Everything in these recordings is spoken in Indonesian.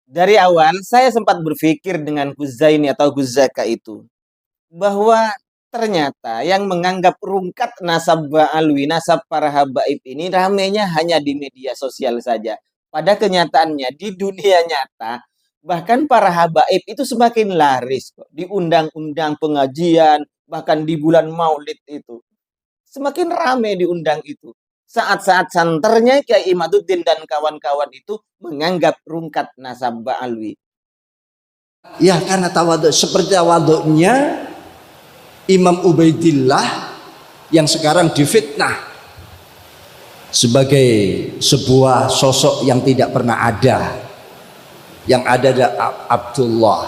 Dari awal saya sempat berpikir dengan Kuzaini atau Guzaka itu, bahwa ternyata yang menganggap rungkat nasab Ba'alwi, nasab para habaib ini ramenya hanya di media sosial saja. Pada kenyataannya di dunia nyata, bahkan para habaib itu semakin laris kok. Diundang-undang pengajian, bahkan di bulan Maulid itu. Semakin rame diundang itu. Saat-saat santernya Kiai Imaduddin dan kawan-kawan itu menganggap rungkat nasab Ba'alwi. Ya karena tawaduk, seperti tawaduknya Imam Ubaidillah yang sekarang difitnah sebagai sebuah sosok yang tidak pernah ada. Yang ada adalah Abdullah.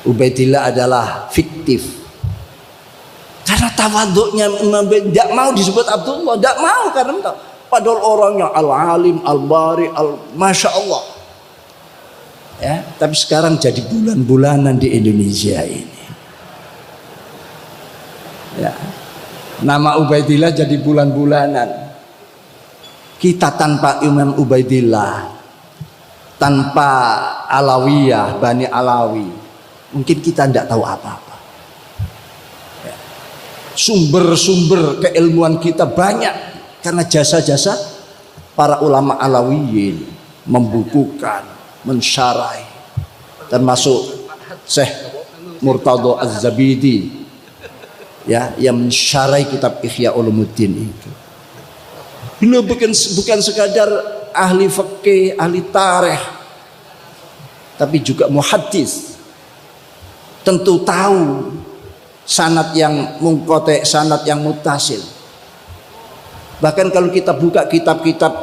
Ubaidillah adalah fiktif. Karena tawaduknya Imam Ubaidillah tidak mau disebut Abdullah, tidak mau karena padahal orangnya al-alim, al-bari, masya Allah. Ya, tapi sekarang jadi bulan-bulanan di Indonesia ini. Ya. Nama Ubaidillah jadi bulan-bulanan. Kita tanpa Imam Ubaidillah, tanpa Alawiyah, Bani Alawi, mungkin kita tidak tahu apa-apa. Ya. Sumber-sumber keilmuan kita banyak karena jasa-jasa para ulama Alawiyin membukukan, mensyarahi, termasuk Syekh Murtadha Az-Zabidi, ya, yang mensyarahi kitab Ihya Ulumuddin itu. Beliau bukan sekadar ahli fikih, ahli tarikh, tapi juga muhaddis. Tentu tahu sanad yang munqati', sanad yang muttasil. Bahkan kalau kita buka kitab-kitab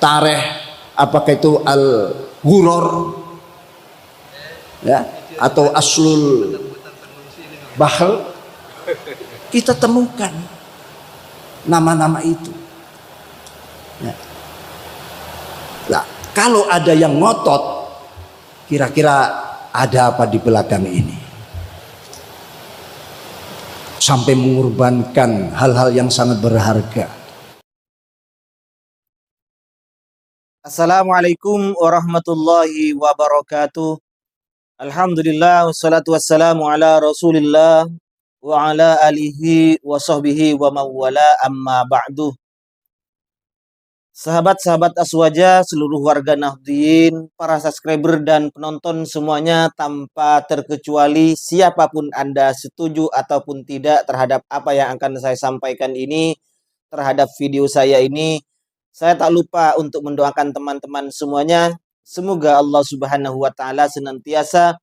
tarikh, apakah itu Al-Ghuror, ya, atau Aslul Bahr, kita temukan nama-nama itu. Ya. Nah, kalau ada yang ngotot, kira-kira ada apa di belakang ini? Sampai mengorbankan hal-hal yang sangat berharga. Assalamualaikum warahmatullahi wabarakatuh. Alhamdulillah wassalatu wassalamu ala Rasulillah wa ala alihi wa sahbihi wa mawala amma ba'du. Sahabat-sahabat Aswaja, seluruh warga Nahdien, para subscriber dan penonton semuanya tanpa terkecuali, siapapun Anda setuju ataupun tidak terhadap apa yang akan saya sampaikan ini, terhadap video saya ini, saya tak lupa untuk mendoakan teman-teman semuanya. Semoga Allah Subhanahu wa Ta'ala senantiasa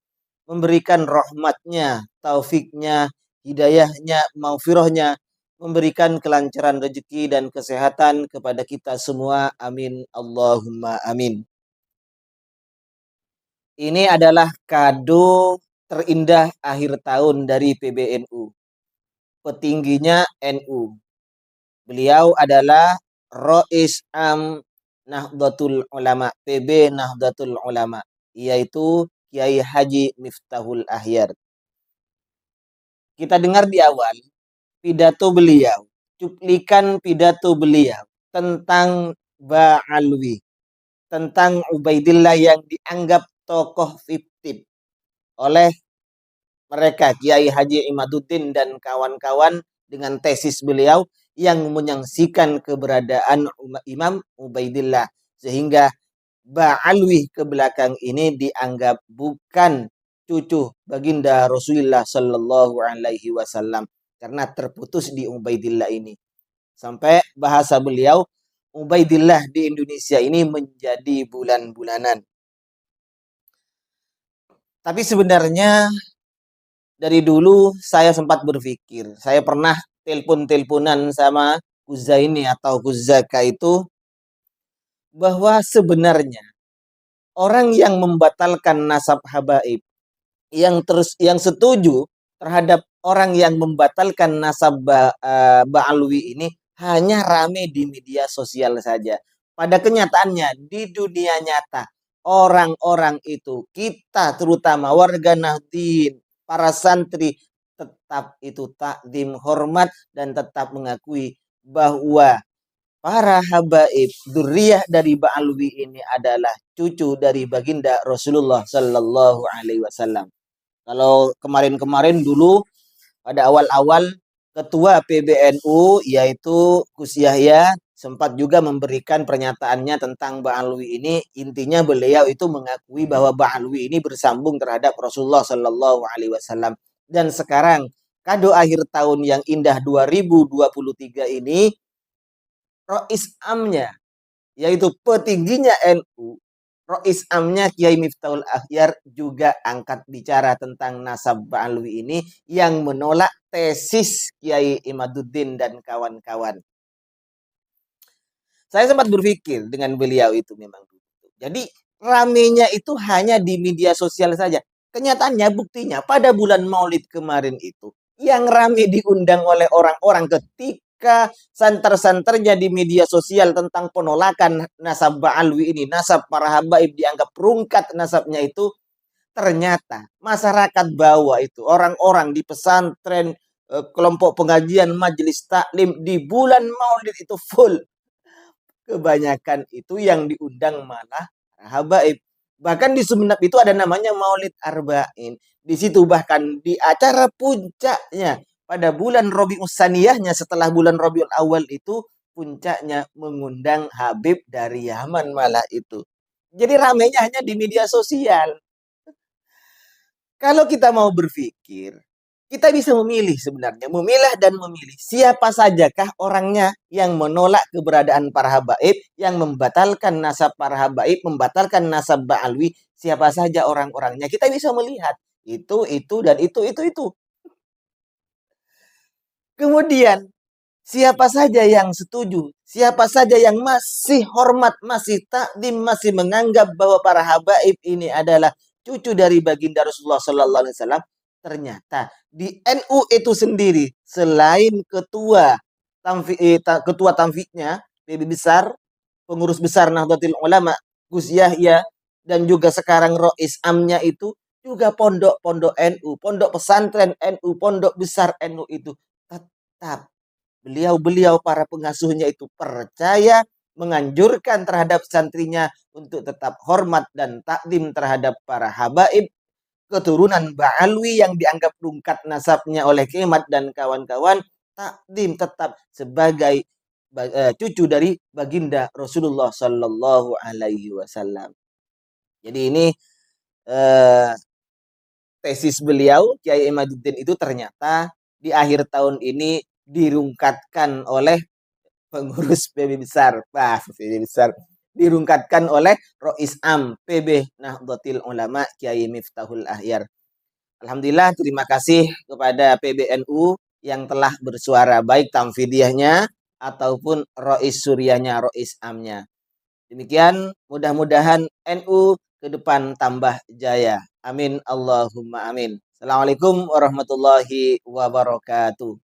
memberikan rahmatnya, taufiknya, hidayahnya, maufirahnya, memberikan kelancaran rezeki dan kesehatan kepada kita semua. Amin. Allahumma amin. Ini adalah kado terindah akhir tahun dari PBNU. Petingginya NU. Beliau adalah Rais Am Nahdlatul Ulama, PB Nahdlatul Ulama, yaitu Kiai Haji Miftahul Ahyar. Kita dengar di awal pidato beliau, cuplikan pidato beliau tentang Ba'alwi, tentang Ubaidillah yang dianggap tokoh fiktif oleh mereka, Kiai Haji Imaduddin dan kawan-kawan, dengan tesis beliau yang menyaksikan keberadaan Imam Ubaidillah, sehingga Ba'alwi ke belakang ini dianggap bukan cucu baginda Rasulullah Shallallahu Alaihi Wasallam karena terputus di Ubaidillah ini. Sampai bahasa beliau, Ubaidillah di Indonesia ini menjadi bulan-bulanan. Tapi sebenarnya dari dulu saya sempat berpikir, saya pernah telepon-teleponan sama Kuzaini atau Kuzaka itu, bahwa sebenarnya orang yang membatalkan nasab habaib, yang setuju terhadap orang yang membatalkan nasab Ba'alwi ini hanya rame di media sosial saja. Pada kenyataannya di dunia nyata, orang-orang itu, kita terutama warga Nahdien, para santri, tetap itu takdim hormat dan tetap mengakui bahwa para habaib dzurriyyah dari Ba'alwi ini adalah cucu dari baginda Rasulullah Sallallahu Alaihi Wasallam. Kalau kemarin-kemarin dulu pada awal-awal ketua PBNU yaitu Gus Yahya sempat juga memberikan pernyataannya tentang Ba'alwi ini. Intinya beliau itu mengakui bahwa Ba'alwi ini bersambung terhadap Rasulullah Sallallahu Alaihi Wasallam. Dan sekarang kado akhir tahun yang indah 2023 ini, Rois Amnya yaitu petingginya NU, Rois Amnya Kiai Miftahul Akhyar juga angkat bicara tentang nasab Ba'alwi ini yang menolak tesis Kiai Imaduddin dan kawan-kawan. Saya sempat berpikir dengan beliau itu memang. Jadi ramenya itu hanya di media sosial saja. Kenyataannya buktinya pada bulan Maulid kemarin itu yang rame diundang oleh orang-orang ketika santer-santernya di media sosial tentang penolakan nasab Ba'alwi ini, nasab para habaib dianggap rungkat nasabnya itu, ternyata masyarakat bawah itu, orang-orang di pesantren, kelompok pengajian, majelis taklim di bulan Maulid itu full. Kebanyakan itu yang diundang malah habaib. Bahkan di Sumenep itu ada namanya Maulid Arba'in. Di situ bahkan di acara puncaknya pada bulan Rabiul Tsaniyahnya setelah bulan Rabiul Awal itu puncaknya mengundang Habib dari Yaman malah itu. Jadi ramenya hanya di media sosial. Kalau kita mau berpikir, kita bisa memilih sebenarnya, memilah dan memilih siapa sajakah orangnya yang menolak keberadaan para habaib, yang membatalkan nasab para habaib, membatalkan nasab Ba'alwi, siapa saja orang-orangnya. Kita bisa melihat itu dan itu. Kemudian siapa saja yang setuju, siapa saja yang masih hormat, masih takdim, masih menganggap bahwa para habaib ini adalah cucu dari baginda Rasulullah Sallallahu Alaihi Wasallam, ternyata di NU itu sendiri selain ketua tamfiknya PB besar, pengurus besar Nahdlatul Ulama Gus Yahya, dan juga sekarang Rois Amnya itu juga pondok-pondok NU, pondok pesantren NU, pondok besar NU itu tetap beliau-beliau para pengasuhnya itu percaya, menganjurkan terhadap santrinya untuk tetap hormat dan takdim terhadap para habaib, keturunan Ba'alwi yang dianggap rungkat nasabnya oleh Kemat dan kawan-kawan, takdim tetap sebagai cucu dari baginda Rasulullah Sallallahu Alaihi Wasallam. Jadi ini eh, tesis beliau Kiai Imaduddin itu ternyata di akhir tahun ini dirungkatkan oleh pengurus PB besar, PB besar, dirungkatkan oleh Rois Am PB Nahdlatul Ulama Kiai Miftahul Akhyar. Alhamdulillah, terima kasih kepada PBNU yang telah bersuara baik tamfidiyahnya ataupun Rois Suryanya, Rois Amnya. Demikian, mudah-mudahan NU ke depan tambah jaya. Amin Allahumma amin. Assalamualaikum warahmatullahi wabarakatuh.